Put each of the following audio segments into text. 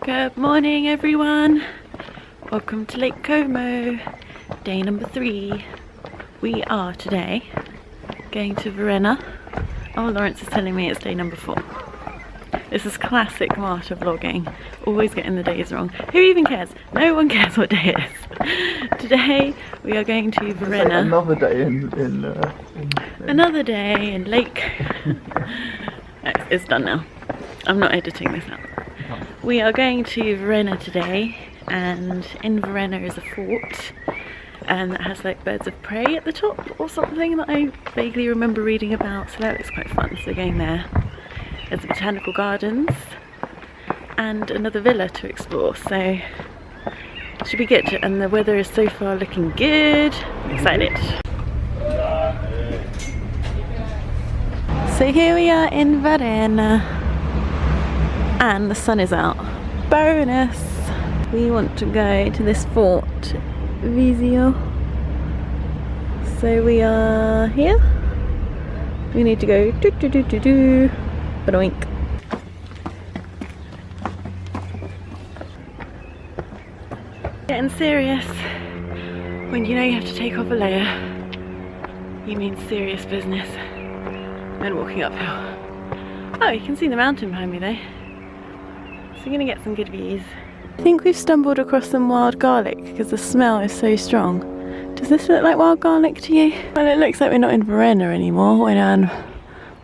Good morning everyone, welcome to Lake Como, day number 3. We are today going to Verona. Oh, Lawrence is telling me it's day number 4. This is classic Marta vlogging, always getting the days wrong. Who even cares? No one cares what day it is. Today we are going to Verona. Another day Another day in Lake. It's done now. I'm not editing this out. We are going to Verona today, and in Verona is a fort that has like birds of prey at the top or something that I vaguely remember reading about, so that looks quite fun. So going there. There's the botanical gardens and another villa to explore, so should be good. And the weather is so far looking good. I'm excited. So here we are in Varenna and the sun is out. Bonus! We want to go to this fort, Vezio. So we are here. We need to go Oink. Getting serious. When you know you have to take off a layer, you mean serious business. And walking uphill. Oh, you can see the mountain behind me though. So we're gonna get some good views. I think we've stumbled across some wild garlic because the smell is so strong. Does this look like wild garlic to you? Well, it looks like we're not in Verona anymore. We're down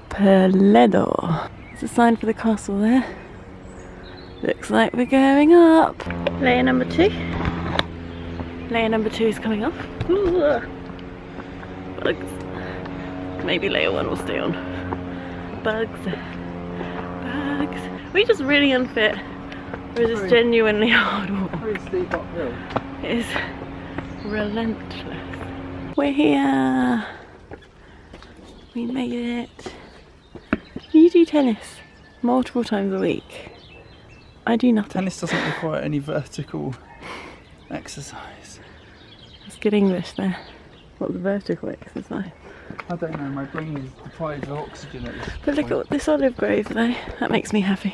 Perledo. There's a sign for the castle there. Looks like we're going up. Layer number 2. Layer number 2 is coming off. Bugs. Maybe layer 1 will stay on. Bugs. Bugs. Are we just really unfit? Or is this genuinely hard walk? It is relentless. We're here. We made it. You do tennis multiple times a week. I do nothing. Tennis doesn't require any vertical exercise. That's good English there. What's vertical exercise? I don't know, my brain is deprived of oxygen at this point. But look at this olive grove though, that makes me happy.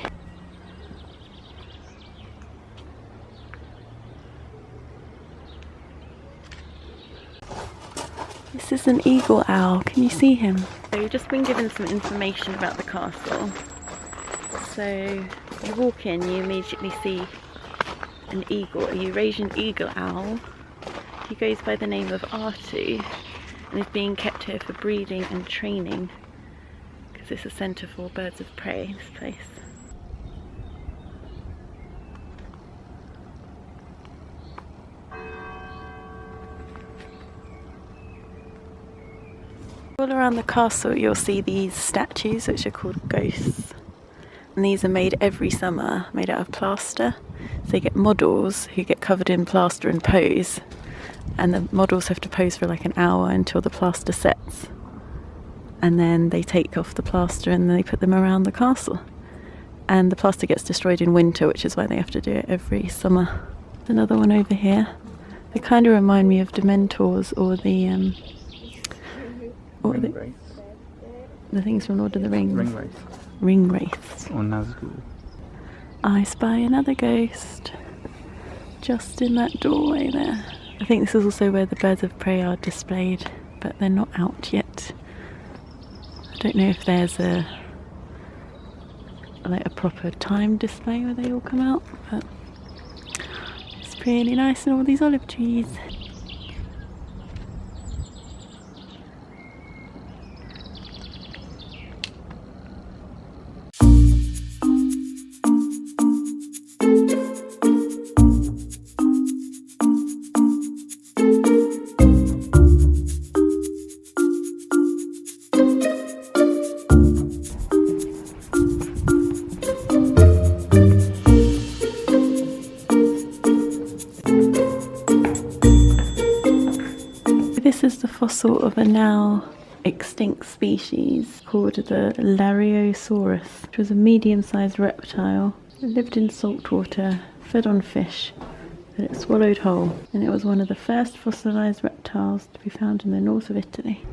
This is an eagle owl, can you see him? So we've just been given some information about the castle. So you walk in, you immediately see an eagle, a Eurasian eagle owl. He goes by the name of Artu and is being kept here for breeding and training because it's a centre for birds of prey, this place. All around the castle you'll see these statues which are called ghosts, and these are made every summer, made out of plaster. So you get models who get covered in plaster and pose, and the models have to pose for like an hour until the plaster sets, and then they take off the plaster and they put them around the castle, and the plaster gets destroyed in winter, which is why they have to do it every summer. There's another one over here. They kind of remind me of Dementors or the the things from Lord of the Rings. Ring wraiths. Or Nazgul. I spy another ghost just in that doorway there. I think this is also where the birds of prey are displayed, but they're not out yet. I don't know if there's a proper time display where they all come out, but it's pretty nice and all these olive trees. This is the fossil of a now extinct species called the Lariosaurus, which was a medium-sized reptile. It lived in salt water, fed on fish, and it swallowed whole. And it was one of the first fossilised reptiles to be found in the north of Italy.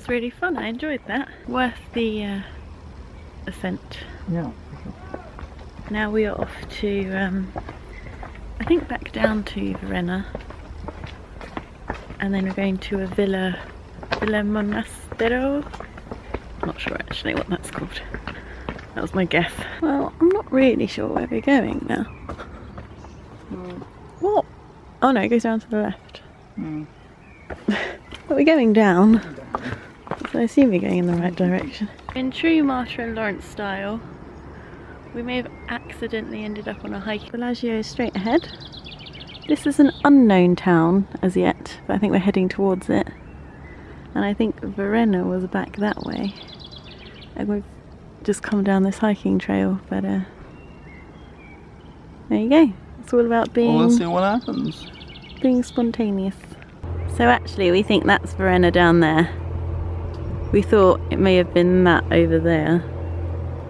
was really fun. I enjoyed that. Worth the ascent. Yeah. Now we are off to, I think back down to Varenna. And then we're going to a Villa Monastero. Not sure actually what that's called. That was my guess. Well, I'm not really sure where we're going now. What? Oh no, it goes down to the left. But we're going down. So I assume we're going in the right direction. In true Marta and Lawrence style, we may have accidentally ended up on a hike. Vezio is straight ahead. This is an unknown town as yet, but I think we're heading towards it. And I think Verona was back that way. And we've just come down this hiking trail, but there you go. It's all about being... Well, we'll see what happens. Being spontaneous. So actually we think that's Verona down there. We thought it may have been that over there,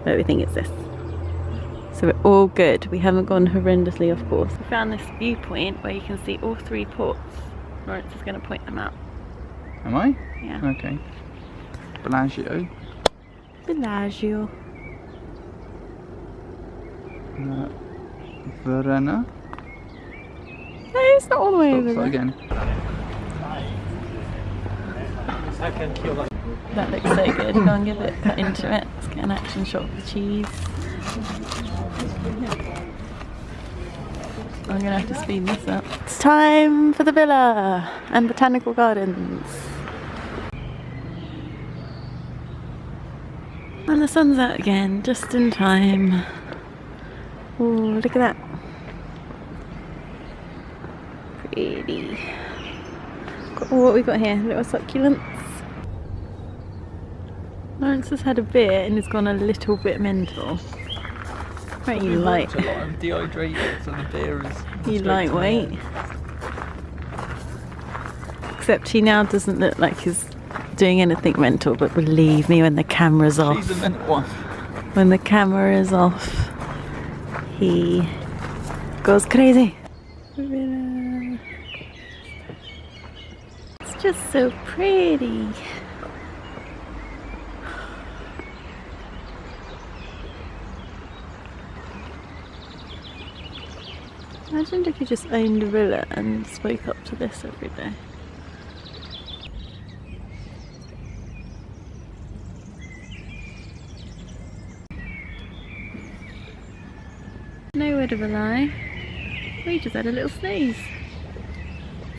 but we think it's this. So we're all good. We haven't gone horrendously off course. We found this viewpoint where you can see all three ports. Lawrence is going to point them out. Am I? Yeah. Okay. Bellagio. Bellagio. Verona. No, it's not all the way over there. Again. That looks so good. Go and give it a cut into it. Let's get an action shot of the cheese. I'm gonna have to speed this up. It's time for the villa and botanical gardens. And the sun's out again, just in time. Oh, look at that. Pretty. What we got here? Little succulents. Lawrence has had a bit and has gone a little bit mental. Right, you light. A lot. I'm dehydrated, so the beer is. You lightweight. Except he now doesn't look like he's doing anything mental, but believe me, when the camera's off. He's a mental one. When the camera is off, he goes crazy. It's just so pretty. Imagine if you just owned a villa and spoke up to this every day. No word of a lie, we just had a little snooze.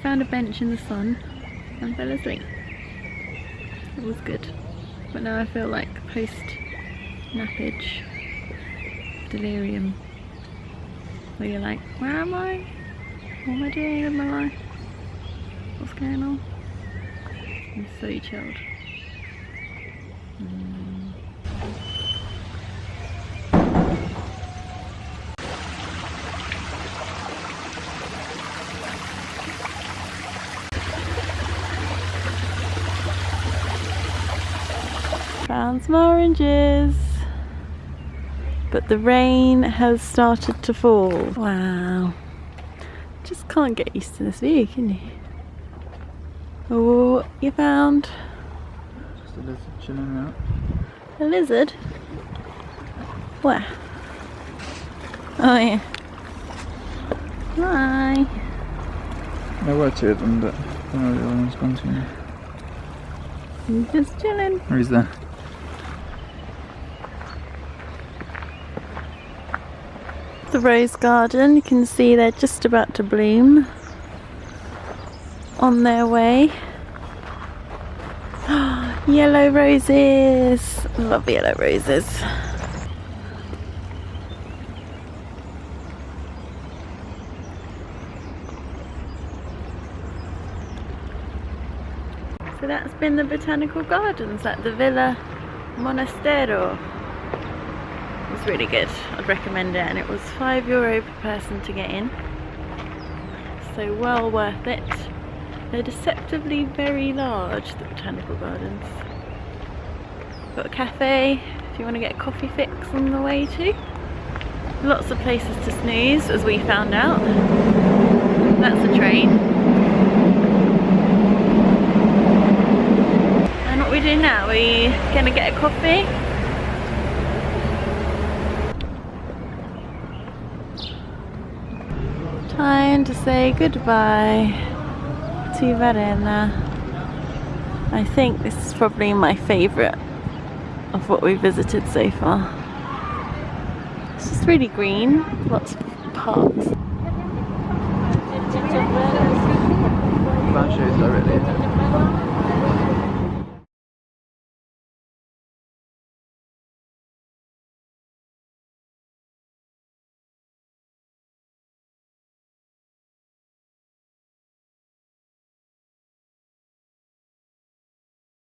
Found a bench in the sun and fell asleep. It was good, but now I feel like post-nappage delirium. Where you're like, where am I? What am I doing with my life? What's going on? I'm so chilled. Found some oranges. But the rain has started to fall. Wow. Just can't get used to this view, can you? Oh, what you found? Just a lizard chilling out. A lizard? Where? Oh yeah. Hi. There were two of them, but I don't know where the other one's gone to now. He's just chilling. Or is there? The rose garden, you can see they're just about to bloom. On their way. Yellow roses! Love yellow roses. So that's been the botanical gardens at the Villa Monastero. It was really good. I'd recommend it, and it was €5 per person to get in. So well worth it. They're deceptively very large, the botanical gardens. Got a cafe if you want to get a coffee fix on the way too. Lots of places to snooze, as we found out. That's a train. And what we're doing gonna get a coffee. Time to say goodbye to Varenna. I think this is probably my favourite of what we've visited so far. It's just really green, lots of parks. Can't show you directly.